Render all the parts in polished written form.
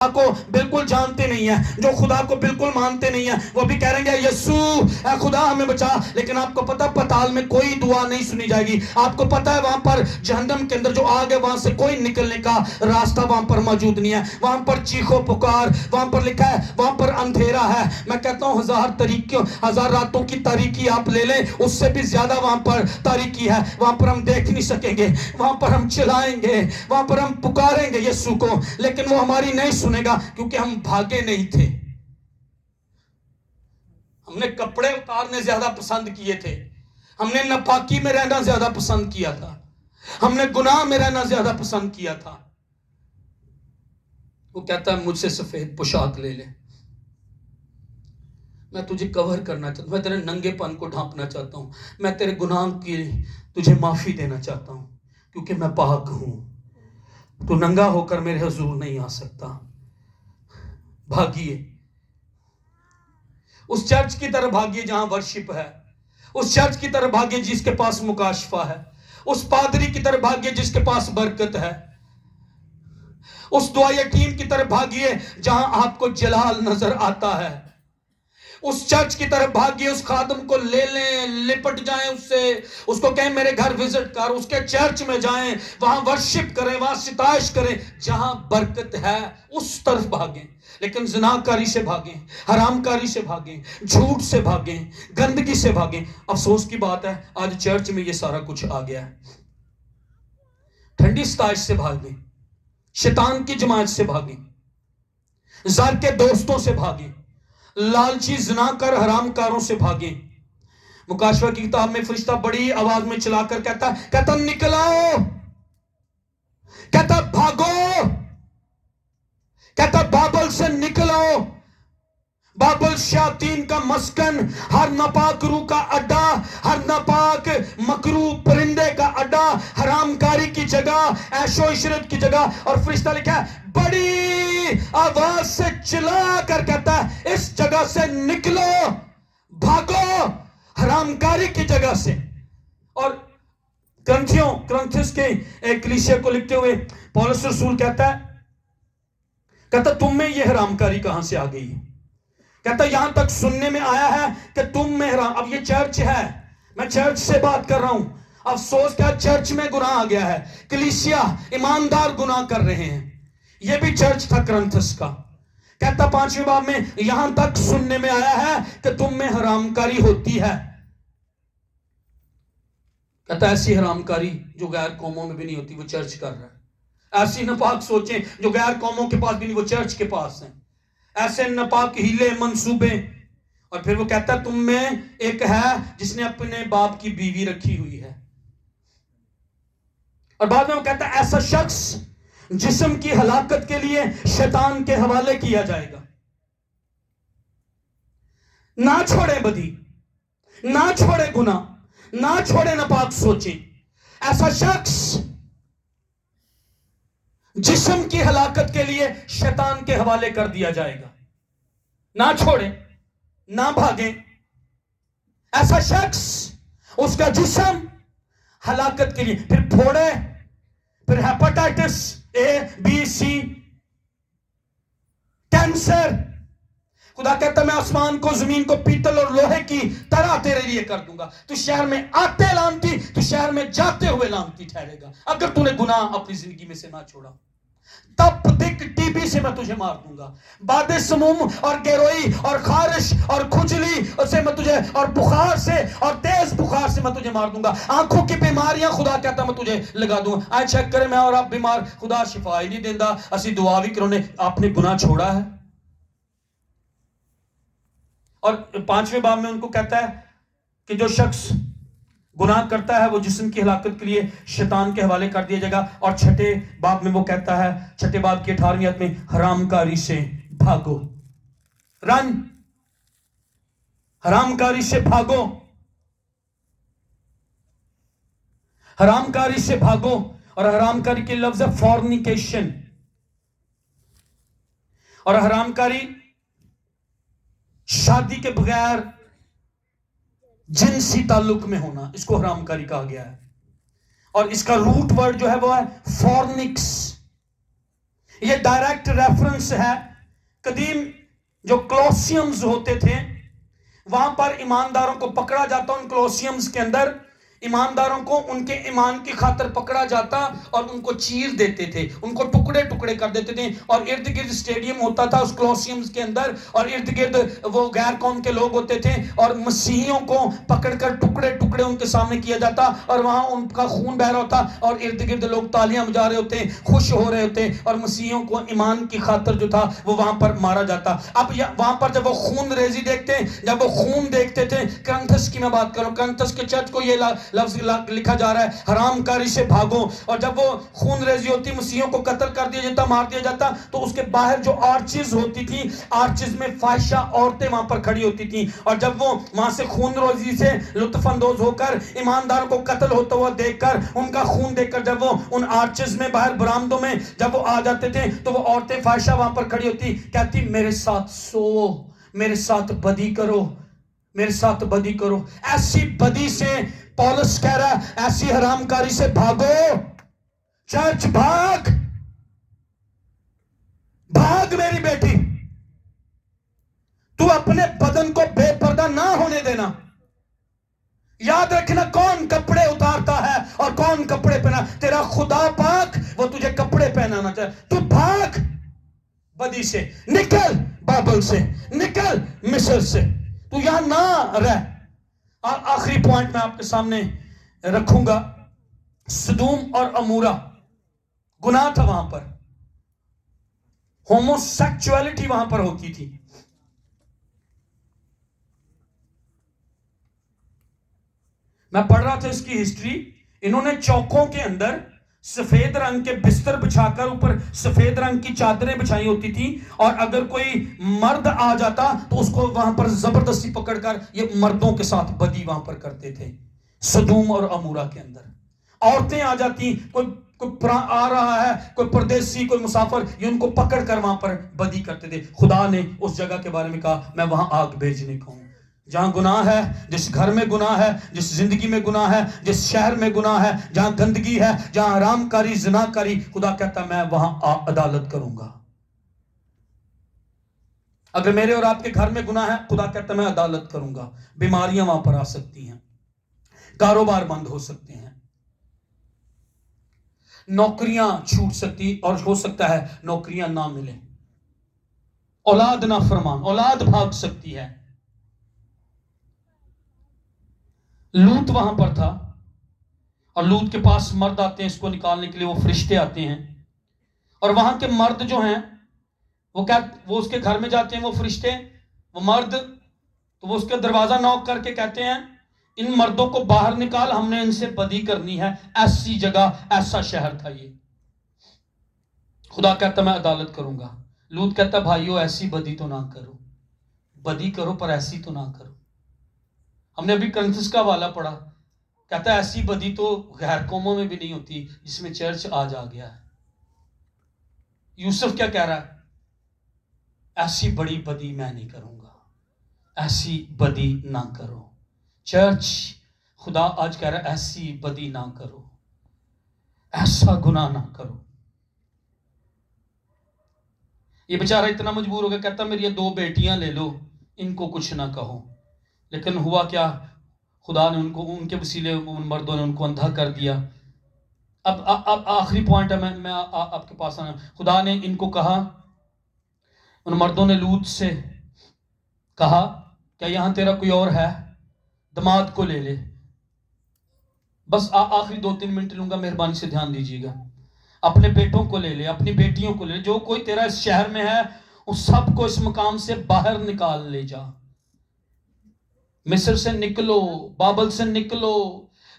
کو بالکل جانتے نہیں ہیں، جو خدا کو بالکل مانتے نہیں ہیں، وہ بھی کہہ رہے ہیں یسوع اے خدا ہمیں بچا، لیکن آپ کو پتہ پتال میں کوئی دعا نہیں سنی جائے گی۔ آپ کو پتہ ہے وہاں پر جہنم کے اندر جو آگ ہے وہاں سے کوئی نکلنے کا راستہ وہاں پر موجود نہیں ہے، وہاں پر چیخو پکار، وہاں پر لکھا ہے وہاں پر اندھیرا ہے۔ میں کہتا ہوں ہزار راتوں کی تاریکی آپ لے لیں، اس سے بھی زیادہ وہاں پر تاریکی ہے، وہاں پر ہم دیکھ نہیں سکیں گے، وہاں پر ہم چلائیں گے، وہاں پر ہم پکاریں گے یسوع کو، لیکن وہ ہماری نہیں سنے گا، کیونکہ ہم بھاگے نہیں تھے۔ ہم نے کپڑے اتارنے زیادہ پسند کیے تھے، ہم نے ناپاکی میں رہنا زیادہ پسند کیا تھا، ہم نے گناہ میں رہنا زیادہ پسند کیا تھا۔ وہ کہتا ہے مجھ سے سفید پوشاک لے لے، میں تجھے کور کرنا چاہتا ہوں، میں تیرے ننگے پن کو ڈھانپنا چاہتا ہوں، میں تیرے گناہ کی تجھے معافی دینا چاہتا ہوں، کیونکہ میں پاک ہوں، تو ننگا ہو کر میرے حضور نہیں آ سکتا۔ بھاگیے اس چرچ کی طرف، بھاگیے جہاں ورشپ ہے، اس چرچ کی طرف بھاگیے جس کے پاس مکاشفہ ہے، اس پادری کی طرف بھاگیے جس کے پاس برکت ہے، اس دعا یتیم کی طرف بھاگیے جہاں آپ کو جلال نظر آتا ہے، اس چرچ کی طرف بھاگیے، اس خادم کو لے لیں، لپٹ جائیں اس سے، اس کو کہیں میرے گھر وزٹ کر، اس کے چرچ میں جائیں، وہاں ورشپ کریں، وہاں ستائش کریں، جہاں برکت ہے اس طرف بھاگیں۔ لیکن زناکاری سے بھاگیں، حرام کاری سے بھاگیں، جھوٹ سے بھاگیں، گندگی سے بھاگیں۔ افسوس کی بات ہے آج چرچ میں یہ سارا کچھ آ گیا ہے۔ ٹھنڈی ستائش سے بھاگیں، شیطان کی جماعت سے بھاگیں، زر کے دوستوں سے بھاگیں، لالچی زناکار حرام کاروں سے بھاگیں۔ مکاشفہ کی کتاب میں فرشتہ بڑی آواز میں چلا کر کہتا نکل آؤ، کہتا بھاگو، کہتا بابل سے نکل آؤ۔ بابل شیاطین کا مسکن، ہر ناپاک روح کا اڈا، ہر ناپاک مکروہ پرندے کا اڈا، حرام کاری کی جگہ، عیش و عشرت کی جگہ۔ اور فرشتہ لکھا ہے بڑی آواز سے چلا کر کہتا ہے اس جگہ سے نکلو، بھاگو حرام کاری کی جگہ سے۔ اور کرنتھیس کے ایک کلیسیا کو لکھتے ہوئے پولس رسول کہتا تم میں یہ حرام کاری کہاں سے آ گئی؟ کہتا یہاں تک سننے میں آیا ہے کہ تم میں حرام، اب یہ چرچ ہے، میں چرچ سے بات کر رہا ہوں۔ افسوس کیا چرچ میں گناہ آ گیا ہے، کلیسیا ایماندار گناہ کر رہے ہیں۔ یہ بھی چرچ تھا کرنتھس کا۔ کہتا 5ویں باب میں یہاں تک سننے میں آیا ہے کہ تم میں حرام کاری ہوتی ہے۔ کہتا ایسی حرام کاری جو غیر قوموں میں بھی نہیں ہوتی وہ چرچ کر رہا ہے، ایسی ناپاک سوچیں جو غیر قوموں کے پاس بھی نہیں وہ چرچ کے پاس ہیں، ایسے ناپاک ہیلے منصوبے۔ اور پھر وہ کہتا ہے تم میں ایک ہے جس نے اپنے باپ کی بیوی رکھی ہوئی ہے۔ اور بعد میں وہ کہتا ہے ایسا شخص جسم کی ہلاکت کے لیے شیطان کے حوالے کیا جائے گا۔ نہ چھوڑے بدی، نہ چھوڑے گناہ، نہ چھوڑے ناپاک سوچیں، ایسا شخص جسم کی ہلاکت کے لیے شیطان کے حوالے کر دیا جائے گا۔ نہ چھوڑیں، نہ بھاگیں، ایسا شخص اس کا جسم ہلاکت کے لیے، پھر پھوڑے، پھر hepatitis A B C، cancer. خدا کہتا میں آسمان کو زمین کو پیتل اور لوہے کی طرح تیرے لیے کر دوں گا، تو شہر میں آتے لعنتی، تو شہر میں جاتے ہوئے لعنتی ٹھہرے گا اگر تو نے گناہ اپنی زندگی میں سے نہ چھوڑا۔ تب تک ٹی بی سے میں تجھے مار دوں گا، باد سموم اور گیروئی اور خارش اور کھجلی سے میں تجھے، اور بخار سے اور تیز بخار سے میں تجھے مار دوں گا، آنکھوں کی بیماریاں خدا کہتا میں تجھے لگا دوں گا۔ آئے چیک کرے میں اور آپ بیمار، خدا شفا ہی نہیں دیندہ، اسی دعا بھی کرونے آپ نے گناہ چھوڑا ہے۔ اور 5ویں باب میں ان کو کہتا ہے کہ جو شخص گناہ کرتا ہے وہ جسم کی ہلاکت کے لیے شیطان کے حوالے کر دیا جائے گا۔ اور 6 باب میں وہ کہتا ہے، 6 باب کی 18ویں آیت میں حرام کاری سے بھاگو، رن، حرام کاری سے بھاگو، حرام کاری سے بھاگو۔ اور حرام کاری کے لفظ ہے فورنیکیشن، اور حرام کاری شادی کے بغیر جنسی تعلق میں ہونا، اس کو حرام کاری کہا گیا ہے۔ اور اس کا روٹ ورڈ جو ہے وہ ہے فورنکس، یہ ڈائریکٹ ریفرنس ہے قدیم جو کلوسیمز ہوتے تھے وہاں پر ایمانداروں کو پکڑا جاتا. ان کلوسیمز کے اندر ایمانداروں کو ان کے ایمان کی خاطر پکڑا جاتا اور ان کو چیر دیتے تھے, ان کو ٹکڑے ٹکڑے کر دیتے تھے, اور ارد گرد اسٹیڈیم ہوتا تھا اس کلوسیمز کے اندر, اور ارد گرد وہ غیر قوم کے لوگ ہوتے تھے, اور مسیحیوں کو پکڑ کر ٹکڑے ٹکڑے ان کے سامنے کیا جاتا, اور وہاں ان کا خون بہ رہا ہوتا, اور ارد گرد لوگ تالیاں بجا رہے ہوتے, خوش ہو رہے ہوتے, اور مسیحیوں کو ایمان کی خاطر جو تھا وہ وہاں پر مارا جاتا. اب وہاں پر جب وہ خون ریزی دیکھتے ہیں, جب وہ خون دیکھتے تھے, کرنتھس کی میں بات کروں, کرنتھس کے چرچ کو یہ لفظ لکھا جا رہا ہے حرام کاری سے بھاگو. اور جب وہ خون ریزی ہوتی, مسیحیوں کو قتل کر دیا جاتا, مار دیا جاتا, تو اس کے باہر جو آرچز ہوتی تھی, آرچز میں فاحشہ عورتیں وہاں پر کھڑی ہوتی تھیں, اور جب وہ وہاں سے خون ریزی سے لطف اندوز ہو کر ایمانداروں کو قتل ہوتا ہوا دیکھ کر, ان کا خون دیکھ کر, جب وہ ان آرچز میں باہر برآمدوں میں جب وہ آ جاتے تھے, تو وہ عورتیں فاحشہ وہاں پر کھڑی ہوتی, کہتی میرے ساتھ سو, میرے ساتھ بدی کرو, میرے ساتھ بدی کرو. ایسی بدی سے پولس کہہ رہا ہے, ایسی حرام کاری سے بھاگو. چرچ بھاگ, بھاگ میری بیٹی, تو اپنے بدن کو بے پردہ نہ ہونے دینا. یاد رکھنا کون کپڑے اتارتا ہے اور کون کپڑے پہنا, تیرا خدا پاک وہ تجھے کپڑے پہنانا چاہے. تو بھاگ بدی سے, نکل بابل سے, نکل مصر سے, تو یہاں نہ رہ. اور آخری پوائنٹ میں آپ کے سامنے رکھوں گا, سدوم اور امورا گناہ تھا وہاں پر, ہومو سیکچولیٹی وہاں پر ہوتی تھی. میں پڑھ رہا تھا اس کی ہسٹری, انہوں نے چوکوں کے اندر سفید رنگ کے بستر بچھا کر اوپر سفید رنگ کی چادریں بچھائی ہوتی تھی, اور اگر کوئی مرد آ جاتا تو اس کو وہاں پر زبردستی پکڑ کر یہ مردوں کے ساتھ بدی وہاں پر کرتے تھے. سدوم اور امورا کے اندر عورتیں آ جاتی, کوئی آ رہا ہے, کوئی پردیسی, کوئی مسافر, یہ ان کو پکڑ کر وہاں پر بدی کرتے تھے. خدا نے اس جگہ کے بارے میں کہا میں وہاں آگ بھیجنے کا ہوں. جہاں گناہ ہے, جس گھر میں گناہ ہے, جس زندگی میں گناہ ہے, جس شہر میں گناہ ہے, جہاں گندگی ہے, جہاں حرام کاری, زنا کاری, خدا کہتا میں وہاں عدالت کروں گا. اگر میرے اور آپ کے گھر میں گناہ ہے, خدا کہتا میں عدالت کروں گا. بیماریاں وہاں پر آ سکتی ہیں, کاروبار بند ہو سکتے ہیں, نوکریاں چھوٹ سکتی, اور ہو سکتا ہے نوکریاں نہ ملیں, اولاد نہ فرمان, اولاد بھاگ سکتی ہے. لوط وہاں پر تھا, اور لوط کے پاس مرد آتے ہیں اس کو نکالنے کے لیے, وہ فرشتے آتے ہیں, اور وہاں کے مرد جو ہیں وہ اس کے گھر میں جاتے ہیں, وہ فرشتے, وہ مرد, تو وہ اس کے دروازہ نوک کر کے کہتے ہیں ان مردوں کو باہر نکال, ہم نے ان سے بدی کرنی ہے. ایسی جگہ, ایسا شہر تھا یہ. خدا کہتا میں عدالت کروں گا. لوط کہتا بھائیو ایسی بدی تو نہ کرو, بدی کرو پر ایسی تو نہ کرو. ہم نے ابھی کرنتھس کا حوالہ پڑھا, کہتا ہے ایسی بدی تو غیر قوموں میں بھی نہیں ہوتی جس میں چرچ آج آ گیا ہے. یوسف کیا کہہ رہا ہے, ایسی بڑی بدی میں نہیں کروں گا, ایسی بدی نہ کرو. چرچ, خدا آج کہہ رہا ہے ایسی بدی نہ کرو, ایسا گناہ نہ کرو. یہ بیچارہ اتنا مجبور ہو گیا, کہتا میری یہ 2 بیٹیاں لے لو, ان کو کچھ نہ کہو. لیکن ہوا کیا, خدا نے ان کو, ان کے وسیلے ان مردوں نے ان کو اندھا کر دیا. اب آخری پوائنٹ ہے, میں آپ کے پاس آنا. خدا نے ان کو کہا, ان مردوں نے لوط سے کہا کہ یہاں تیرا کوئی اور ہے, دماد کو لے لے. بس آخری 2-3 منٹ لوں گا, مہربانی سے دھیان دیجیے گا. اپنے بیٹوں کو لے لے, اپنی بیٹیوں کو لے لے, جو کوئی تیرا اس شہر میں ہے اس سب کو اس مقام سے باہر نکال لے جا. مصر سے نکلو, بابل سے نکلو,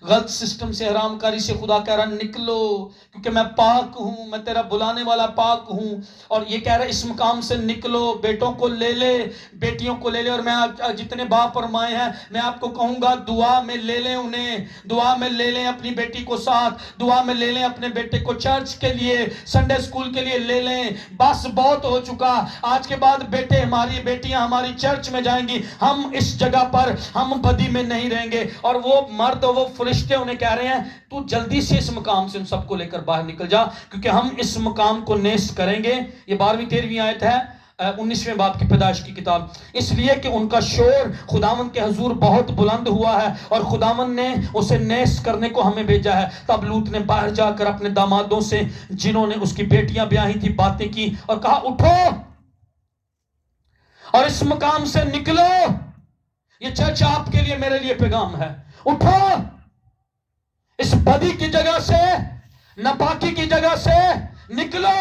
غلط سسٹم سے, حرام کاری سے. خدا کہہ رہا نکلو, کیونکہ میں پاک ہوں, میں تیرا بلانے والا پاک ہوں. اور یہ کہہ رہا ہے اس مقام سے نکلو, بیٹوں کو لے لے, بیٹیوں کو لے لے. اور میں جتنے باپ اور مائیں ہیں میں آپ کو کہوں گا دعا میں لے لیں انہیں, دعا میں لے لیں اپنی بیٹی کو ساتھ, دعا میں لے لیں اپنے بیٹے کو, چرچ کے لیے, سنڈے اسکول کے لیے لے لیں. بس بہت ہو چکا, آج کے بعد بیٹے ہماری, بیٹیاں ہماری چرچ میں جائیں گی. ہم اس جگہ پر ہم بدی میں نہیں رہیں گے. اور وہ مرد, وہ فرشتے انہیں کہہ رہے ہیں تو جلدی سے اس مقام سے ان سب کو لے کر باہر نکل جا، کیونکہ ہم اس مقام کو نیست کریں گے. یہ 12ویں-13ویں آیت ہے 19ویں باب کی پیدائش کی کتاب. اس لیے کہ ان کا شور خداوند کے حضور بہت بلند ہوا ہے اور خداوند نے اسے نیست کرنے کو ہمیں بھیجا ہے. تب لوط نے باہر جا کر اپنے دامادوں سے جنہوں نے اس کی بیٹیاں بیاہی تھی باتیں کی اور کہا اٹھو اور اس مقام سے نکلو. یہ چرچ آپ کے لیے میرے لیے پیغام ہے. اٹھو اس بدی کی جگہ سے، ناپاکی کی جگہ سے نکلو،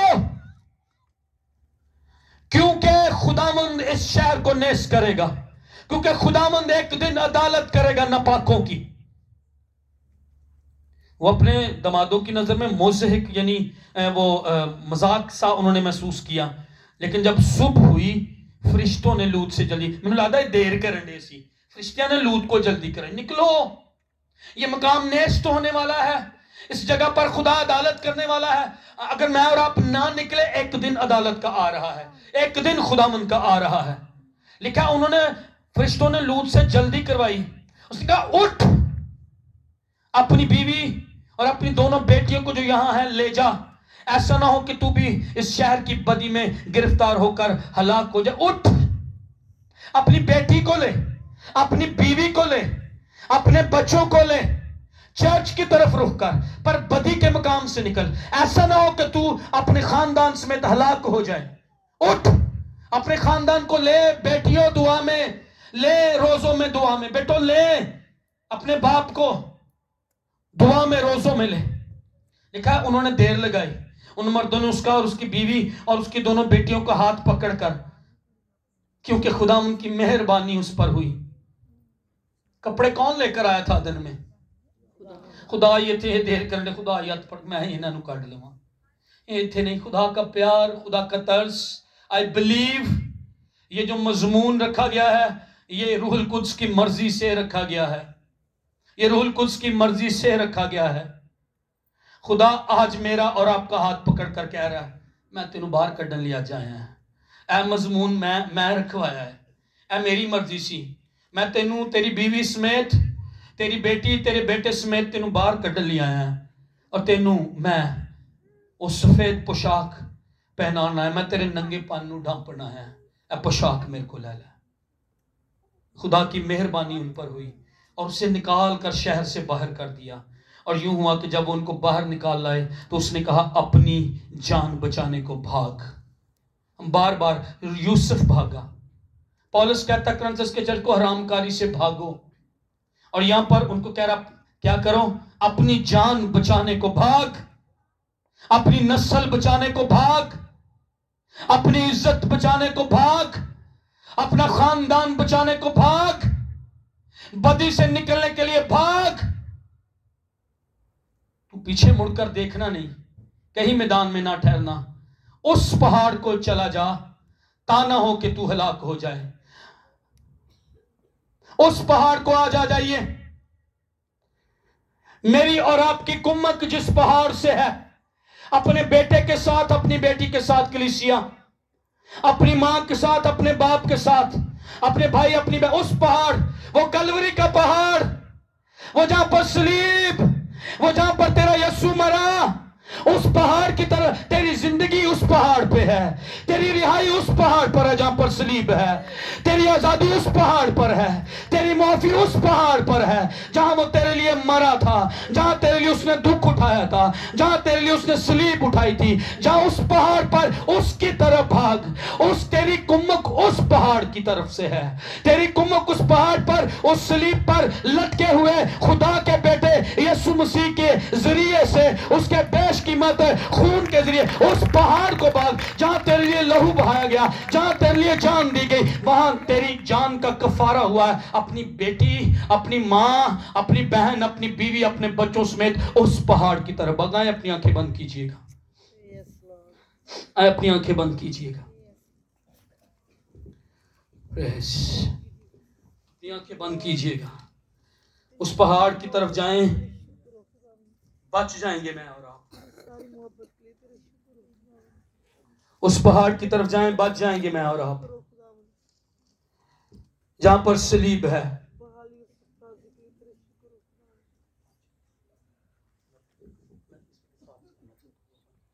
کیونکہ خداوند اس شہر کو نیست کرے گا، کیونکہ خداوند ایک دن عدالت کرے گا ناپاکوں کی. وہ اپنے دمادوں کی نظر میں مضحک یعنی وہ مذاق سا انہوں نے محسوس کیا. لیکن جب صبح ہوئی فرشتوں نے لوط سے جلدی، میں نے لگتا ہے دیر کرنے سی، فرشتیاں نے لوط کو جلدی کرے نکلو، یہ مقام نیست ہونے والا ہے، اس جگہ پر خدا عدالت کرنے والا ہے. اگر میں اور آپ نہ نکلے ایک دن عدالت کا آ رہا ہے، ایک دن خداوند کا آ رہا ہے. لکھا انہوں نے فرشتوں نے لوط سے جلدی کروائی. اس نے کہا اٹھ اپنی بیوی اور اپنی دونوں بیٹیوں کو جو یہاں ہیں لے جا، ایسا نہ ہو کہ تو بھی اس شہر کی بدی میں گرفتار ہو کر ہلاک ہو جائے. اٹھ اپنی بیٹی کو لے، اپنی بیوی کو لے، اپنے بچوں کو لے، چرچ کی طرف رخ کر، پر بدی کے مقام سے نکل. ایسا نہ ہو کہ تو اپنے خاندان سمیت ہلاک ہو جائے. اٹھ اپنے خاندان کو لے، بیٹیوں دعا میں لے، روزوں میں دعا میں، بیٹوں لے اپنے باپ کو دعا میں روزوں میں لے. لکھا ہے انہوں نے دیر لگائی، ان مردوں نے اس کا اور اس کی بیوی اور اس کی دونوں بیٹیوں کا ہاتھ پکڑ کر، کیونکہ خدا ان کی مہربانی اس پر ہوئی. کپڑے کون لے کر آیا تھا دن میں؟ خدا. یہ تھے دیر کرنے خدا یاد پڑ میں انہاں نو کڈ لواں، یہ تھے نہیں. خدا کا پیار، خدا کا ترس. I believe یہ جو مضمون رکھا گیا ہے یہ روح القدس کی مرضی سے رکھا گیا ہے، یہ روح القدس کی مرضی سے رکھا گیا ہے. خدا آج میرا اور آپ کا ہاتھ پکڑ کر کہہ رہا ہے میں تینوں باہر کڈن لیا جایا ہے. اے مضمون میں رکھوایا ہے، اے میری مرضی سی. میں تینوں تیری بیوی سمیت، تیری بیٹی تیرے بیٹے سمیت تینوں باہر کڈن لیا ہے، اور تینوں میں وہ سفید پوشاک پہنانا ہے، میں تیرے ننگے پان نو ڈھانپنا ہے. اے پوشاک میرے کو لے لے. خدا کی مہربانی ان پر ہوئی اور اسے نکال کر شہر سے باہر کر دیا. اور یوں ہوا کہ جب ان کو باہر نکال لائے تو اس نے کہا اپنی جان بچانے کو بھاگ. بار بار یوسف بھاگا. پولس کہتا کرنتھس کے چرچ کو حرام کاری سے بھاگو، اور یہاں پر ان کو کہہ رہا کیا کرو؟ اپنی جان بچانے کو بھاگ، اپنی نسل بچانے کو بھاگ، اپنی عزت بچانے کو بھاگ، اپنا خاندان بچانے کو بھاگ، بدی سے نکلنے کے لیے بھاگ. تو پیچھے مڑ کر دیکھنا نہیں، کہیں میدان میں نہ ٹھہرنا. اس پہاڑ کو چلا جا تا نہ ہو کہ تو ہلاک ہو جائے. اس پہاڑ کو آج آ جائیے. میری اور آپ کی کمک جس پہاڑ سے ہے، اپنے بیٹے کے ساتھ، اپنی بیٹی کے ساتھ کلیسیا، اپنی ماں کے ساتھ، اپنے باپ کے ساتھ، اپنے بھائی، اپنی اس پہاڑ، وہ کلوری کا پہاڑ، وہ جہاں پر صلیب، وہ جہاں پر تیرا یسوع مرا، اس پہاڑ کی طرح تیری زندگی اس پہاڑ پہ ہے، تیری رہائی اس پہاڑ پر ہے جہاں پر صلیب ہے، تیری آزادی اس پہاڑ پر ہے، تیری معافی اس پہاڑ پر ہے جہاں وہ تیرے لیے مرا تھا، جہاں تیرے لیے اس نے دکھ اٹھایا تھا، جہاں تیرے لیے اس نے صلیب اٹھائی تھی. جہاں اس پہاڑ پر اس کی طرف بھاگ. اس تیری کمک اس پہاڑ کی طرف سے ہے، تیری کمک اس پہاڑ پر، اس صلیب پر لٹکے ہوئے خدا کے بیٹے یسوع مسیح کے ذریعے سے، اس کے بیش قیمت خون کے ذریعے اس پہاڑ کو بھاگ. جہاں تیرے لیے لہو بہایا گیا، جہاں تیرے لیے جان دی گئی، وہاں تیری جان کا کفارہ ہوا ہے. اپنی بیٹی، اپنی ماں، اپنی بہن، اپنی بیوی، اپنے بچوں سمیت اس پہاڑ کی طرف بھاگائیں. اپنی آنکھیں بند کیجئے گا، اپنی آنکھیں بند کیجئے گا. اپنی آنکھیں بند کیجئے گا. اس پہاڑ کی طرف جائیں، بچ جائیں گے میں اور آپ. اس پہاڑ کی طرف جائیں، بچ جائیں گے میں اور آپ. جہاں پر صلیب ہے،